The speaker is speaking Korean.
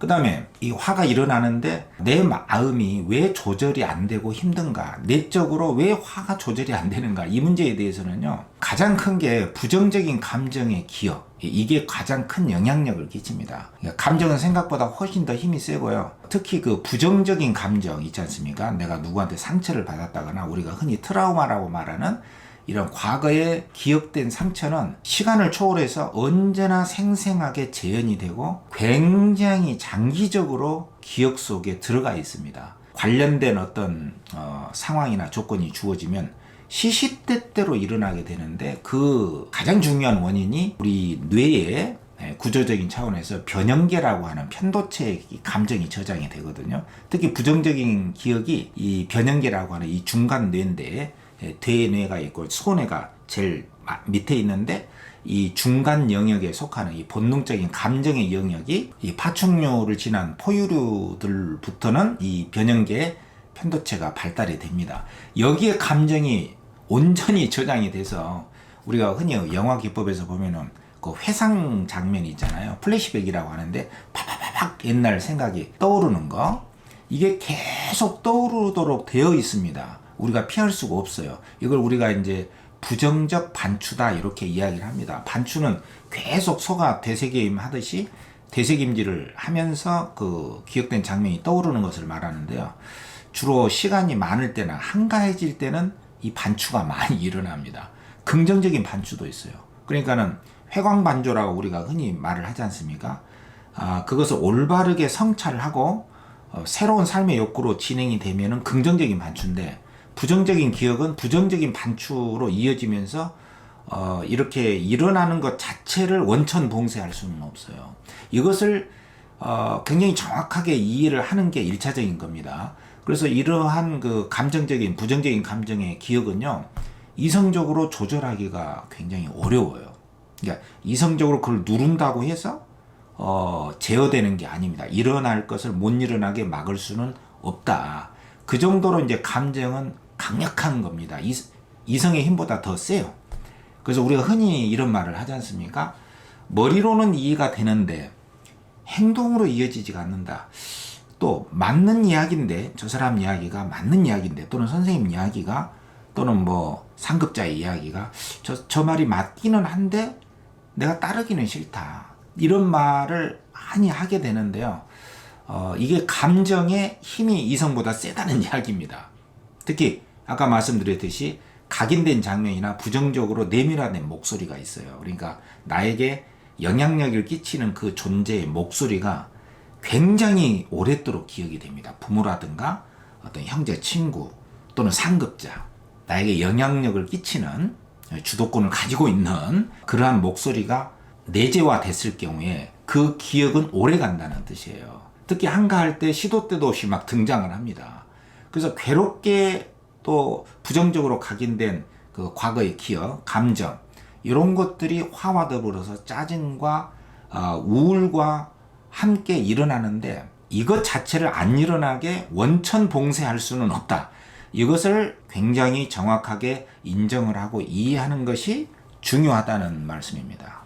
그 다음에 이 화가 일어나는데 내 마음이 왜 조절이 안 되고 힘든가, 내적으로 왜 화가 조절이 안 되는가, 이 문제에 대해서는요, 가장 큰 게 부정적인 감정의 기억, 이게 가장 큰 영향력을 끼칩니다. 그러니까 감정은 생각보다 훨씬 더 힘이 세고요. 특히 그 부정적인 감정 있지 않습니까? 내가 누구한테 상처를 받았다거나 우리가 흔히 트라우마라고 말하는 이런 과거에 기억된 상처는 시간을 초월해서 언제나 생생하게 재현이 되고 굉장히 장기적으로 기억 속에 들어가 있습니다. 관련된 어떤 상황이나 조건이 주어지면 시시때때로 일어나게 되는데, 그 가장 중요한 원인이 우리 뇌의 구조적인 차원에서 변형계라고 하는 편도체의 감정이 저장이 되거든요. 특히 부정적인 기억이 이 변형계라고 하는 이 중간 뇌인데, 대뇌가 있고 소뇌가 제일 밑에 있는데, 이 중간 영역에 속하는 이 본능적인 감정의 영역이 이 파충류를 지난 포유류들부터는 이 변형계의 편도체가 발달이 됩니다. 여기에 감정이 온전히 저장이 돼서 우리가 흔히 영화 기법에서 보면은 그 회상 장면이 있잖아요. 플래시백이라고 하는데 팍팍팍 옛날 생각이 떠오르는 거, 이게 계속 떠오르도록 되어 있습니다. 우리가 피할 수가 없어요. 이걸 우리가 이제 부정적 반추다 이렇게 이야기를 합니다. 반추는 계속 소가 되새김 하듯이 되새김질을 하면서 그 기억된 장면이 떠오르는 것을 말하는데요. 주로 시간이 많을 때나 한가해질 때는 이 반추가 많이 일어납니다. 긍정적인 반추도 있어요. 그러니까는 회광반조라고 우리가 흔히 말을 하지 않습니까? 그것을 올바르게 성찰을 하고 새로운 삶의 욕구로 진행이 되면은 긍정적인 반추인데, 부정적인 기억은 부정적인 반추로 이어지면서 이렇게 일어나는 것 자체를 원천 봉쇄할 수는 없어요. 이것을 굉장히 정확하게 이해를 하는 게 1차적인 겁니다. 그래서 이러한 그 감정적인 부정적인 감정의 기억은요, 이성적으로 조절하기가 굉장히 어려워요. 그러니까 이성적으로 그걸 누른다고 해서 제어되는 게 아닙니다. 일어날 것을 못 일어나게 막을 수는 없다. 그 정도로 이제 감정은 강력한 겁니다. 이성의 힘보다 더 세요. 그래서 우리가 흔히 이런 말을 하지 않습니까? 머리로는 이해가 되는데 행동으로 이어지지가 않는다. 또 맞는 이야기인데, 저 사람 이야기가 맞는 이야기인데, 또는 선생님 이야기가, 또는 뭐 상급자의 이야기가 저 말이 맞기는 한데 내가 따르기는 싫다, 이런 말을 많이 하게 되는데요. 이게 감정의 힘이 이성보다 세다는 이야기입니다. 특히 아까 말씀드렸듯이 각인된 장면이나 부정적으로 내밀어낸 목소리가 있어요. 그러니까 나에게 영향력을 끼치는 그 존재의 목소리가 굉장히 오랫도록 기억이 됩니다. 부모라든가 어떤 형제, 친구 또는 상급자, 나에게 영향력을 끼치는, 주도권을 가지고 있는 그러한 목소리가 내재화 됐을 경우에 그 기억은 오래 간다는 뜻이에요. 특히 한가할 때 시도 때도 없이 막 등장을 합니다. 그래서 괴롭게 또 부정적으로 각인된 그 과거의 기억, 감정, 이런 것들이 화와 더불어서 짜증과 우울과 함께 일어나는데, 이것 자체를 안 일어나게 원천 봉쇄할 수는 없다. 이것을 굉장히 정확하게 인정을 하고 이해하는 것이 중요하다는 말씀입니다.